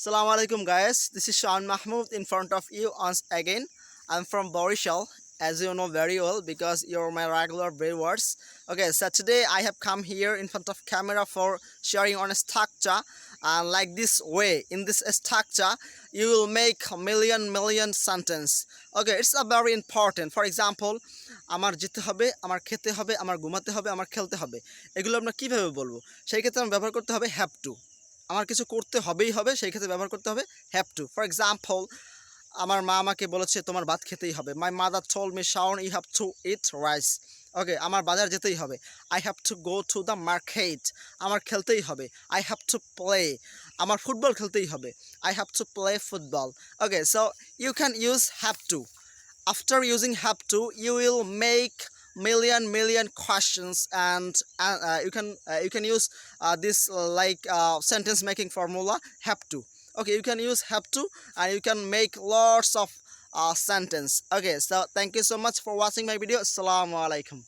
Assalamu alaikum guys, this is Sean Mahmoud in front of you once again. I'm from Borishal, as you know very well because you're my regular viewers. Okay, so today I have come here in front of camera for sharing on a structure, and like this way, in this structure you will make a million sentence. Okay, it's a very important. For example, আমার যেতে হবে, আমার খেতে হবে, আমার ঘুমাতে হবে, আমার খেলতে হবে, এগুলো আমরা কিভাবে বলবো? সেই ক্ষেত্রে আমরা ব্যবহার করতে হবে হ্যাভ টু। আমার কিছু করতে হবেই হবে, সেই ক্ষেত্রে ব্যবহার করতে হবে হ্যাভ টু। ফর এক্সাম্পল, আমার মা আমাকে বলেছে তোমার ভাত খেতেই হবে। My mother told me Shaon you have to eat rice. Okay, আমার বাজার যেতেই হবে। I have to go to the market. আমার খেলতেই হবে। I have to play. আমার ফুটবল খেলতেই হবে। I have to play football. Okay, so you can use have to. After using have to, you will make million questions, and you can use this sentence making formula have to. Okay, you can use have to and you can make lots of sentence. Okay, so thank you so much for watching my video. Assalamu alaikum.